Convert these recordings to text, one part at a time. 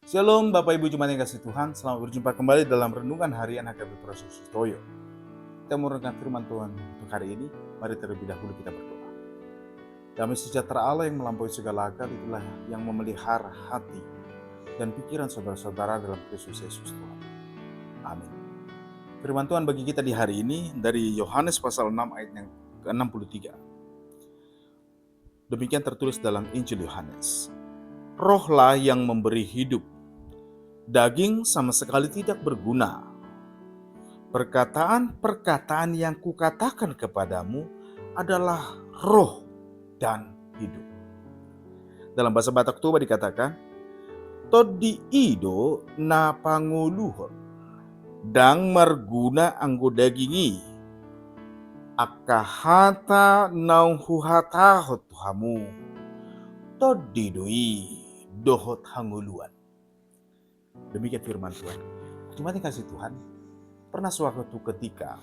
Shalom Bapak Ibu Jemaat yang kasih Tuhan, selamat berjumpa kembali dalam Renungan Harian HKBP Proses Sutoyo. Kita merenungkan firman Tuhan untuk hari ini, mari terlebih dahulu kita berdoa. Damai sejahtera Allah yang melampaui segala akal itulah yang memelihara hati dan pikiran saudara-saudara dalam Kristus Yesus Tuhan. Amin. Firman Tuhan bagi kita di hari ini dari Yohanes pasal 6 ayat yang ke-63. Demikian tertulis dalam Injil Yohanes. Rohlah yang memberi hidup. Daging sama sekali tidak berguna. Perkataan-perkataan yang kukatakan kepadamu adalah roh dan hidup. Dalam bahasa Batak Toba dikatakan, Todi ido na panguluhon, dang marguna anggo dagingi, akahata nauhuhatahot hamu, todi doi dohot hanguluan. Demikian firman Tuhan. Cuma dikasih Tuhan, pernah suatu ketika,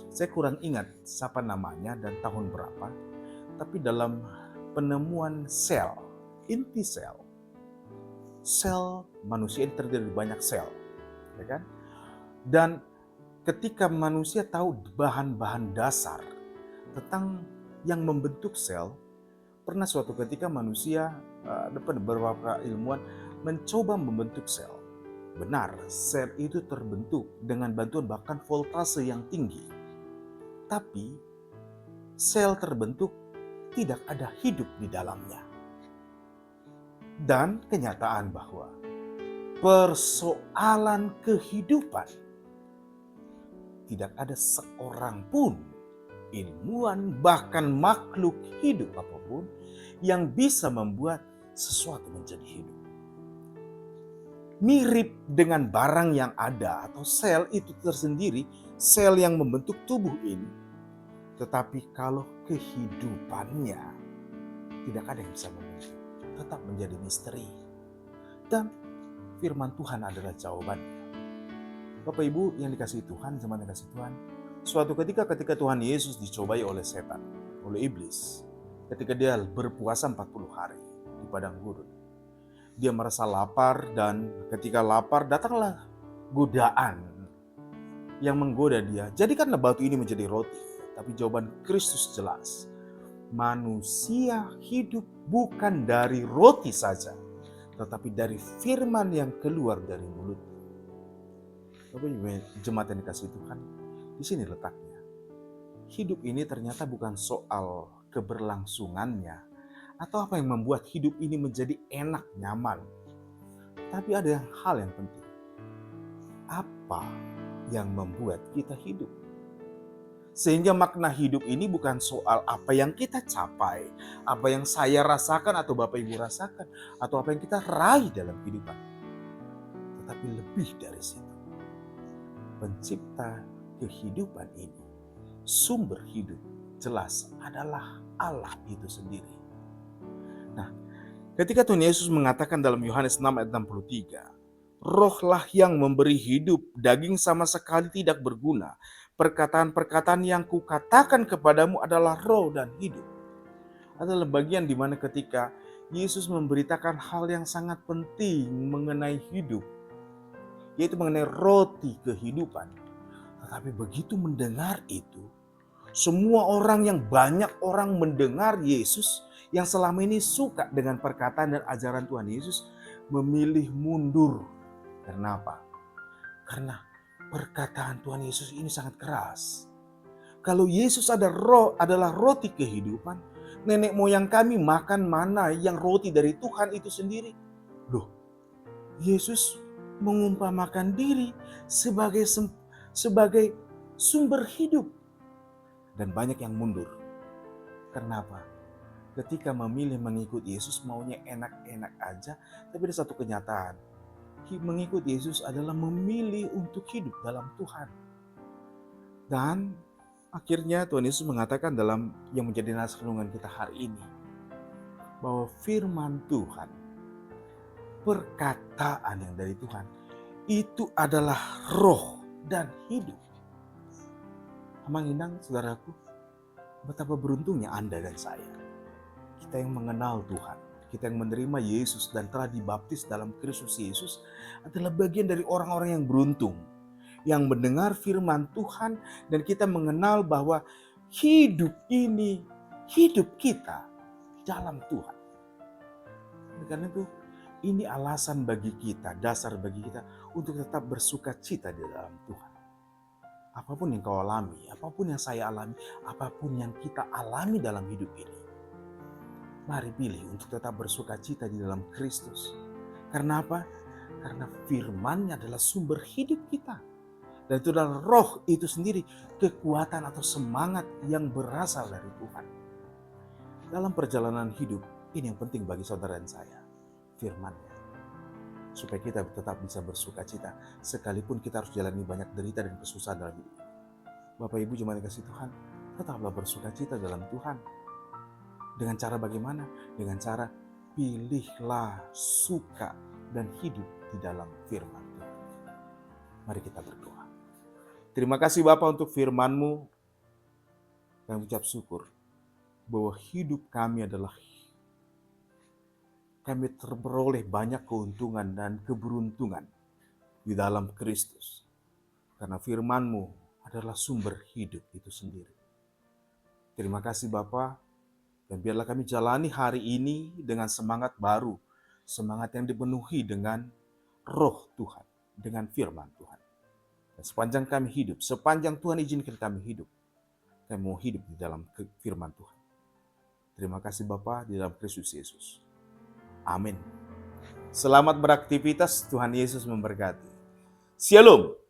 saya kurang ingat siapa namanya dan tahun berapa, tapi dalam penemuan sel, inti sel manusia ini terdiri dari banyak sel, ya kan? Dan ketika manusia tahu bahan-bahan dasar tentang yang membentuk sel, pernah suatu ketika manusia, beberapa ilmuwan mencoba membentuk sel. Benar, sel itu terbentuk dengan bantuan bahkan voltase yang tinggi. Tapi sel terbentuk tidak ada hidup di dalamnya. Dan kenyataan bahwa persoalan kehidupan tidak ada seorang pun ilmuwan bahkan makhluk hidup apapun yang bisa membuat sesuatu menjadi hidup. Mirip dengan barang yang ada atau sel itu tersendiri, sel yang membentuk tubuh ini. Tetapi kalau kehidupannya tidak ada yang bisa membentuk, tetap menjadi misteri. Dan firman Tuhan adalah jawabannya. Bapak Ibu yang dikasihi Tuhan, jemaat yang dikasihi Tuhan, suatu ketika Tuhan Yesus dicobai oleh setan, oleh iblis, ketika dia berpuasa 40 hari di padang gurun. Dia merasa lapar dan ketika lapar datanglah godaan yang menggoda dia. Jadikanlah batu ini menjadi roti. Tapi jawaban Kristus jelas. Manusia hidup bukan dari roti saja, tetapi dari firman yang keluar dari mulut. Bapak Ibu jemaat yang dikasihi Tuhan, di sini letaknya. Hidup ini ternyata bukan soal keberlangsungannya, atau apa yang membuat hidup ini menjadi enak, nyaman. Tapi ada hal yang penting. Apa yang membuat kita hidup? Sehingga makna hidup ini bukan soal apa yang kita capai, apa yang saya rasakan atau Bapak Ibu rasakan, atau apa yang kita raih dalam kehidupan. Tetapi lebih dari situ. Pencipta kehidupan ini, sumber hidup, jelas adalah Allah itu sendiri. Nah, ketika Tuhan Yesus mengatakan dalam Yohanes 6 ayat 63, rohlah yang memberi hidup, daging sama sekali tidak berguna. Perkataan-perkataan yang kukatakan kepadamu adalah roh dan hidup. Adalah bagian di mana ketika Yesus memberitakan hal yang sangat penting mengenai hidup, yaitu mengenai roti kehidupan. Tetapi begitu mendengar itu, semua orang yang banyak orang mendengar Yesus, yang selama ini suka dengan perkataan dan ajaran Tuhan Yesus, memilih mundur. Karena apa? Karena perkataan Tuhan Yesus ini sangat keras. Kalau Yesus adalah roti kehidupan, nenek moyang kami makan mana yang roti dari Tuhan itu sendiri. Loh, Yesus mengumpamakan diri sebagai sumber hidup. Dan banyak yang mundur. Kenapa? Ketika memilih mengikuti Yesus maunya enak-enak aja, tapi ada satu kenyataan. Mengikuti Yesus adalah memilih untuk hidup dalam Tuhan. Dan akhirnya Tuhan Yesus mengatakan dalam yang menjadi naskah renungan kita hari ini, bahwa firman Tuhan, perkataan yang dari Tuhan, itu adalah roh dan hidup. Amang Indang, saudaraku, betapa beruntungnya Anda dan saya. Kita yang mengenal Tuhan, kita yang menerima Yesus dan telah dibaptis dalam Kristus Yesus adalah bagian dari orang-orang yang beruntung, yang mendengar firman Tuhan dan kita mengenal bahwa hidup ini, hidup kita dalam Tuhan. Karena itu, ini alasan bagi kita, dasar bagi kita untuk tetap bersuka cita di dalam Tuhan. Apapun yang kau alami, apapun yang saya alami, apapun yang kita alami dalam hidup ini, mari pilih untuk tetap bersuka cita di dalam Kristus. Karena apa? Karena firman-Nya adalah sumber hidup kita. Dan itu adalah roh itu sendiri, kekuatan atau semangat yang berasal dari Tuhan. Dalam perjalanan hidup, ini yang penting bagi saudara dan saya, firman-Nya. Supaya kita tetap bisa bersuka cita, sekalipun kita harus jalani banyak derita dan kesusahan dalam hidup. Bapak Ibu jemaat yang kasih Tuhan, tetaplah bersuka cita dalam Tuhan. Dengan cara bagaimana? Dengan cara pilihlah suka dan hidup di dalam firman Tuhan. Mari kita berdoa. Terima kasih Bapak untuk firman-Mu. Kami ucap syukur bahwa hidup kami adalah kami terperoleh banyak keuntungan dan keberuntungan di dalam Kristus. Karena firman-Mu adalah sumber hidup itu sendiri. Terima kasih Bapa, dan biarlah kami jalani hari ini dengan semangat baru, semangat yang dipenuhi dengan roh Tuhan, dengan firman Tuhan. Dan sepanjang kami hidup, sepanjang Tuhan izinkan kami hidup, kami mau hidup di dalam firman Tuhan. Terima kasih Bapa di dalam Kristus Yesus. Amin. Selamat beraktivitas, Tuhan Yesus memberkati. Shalom.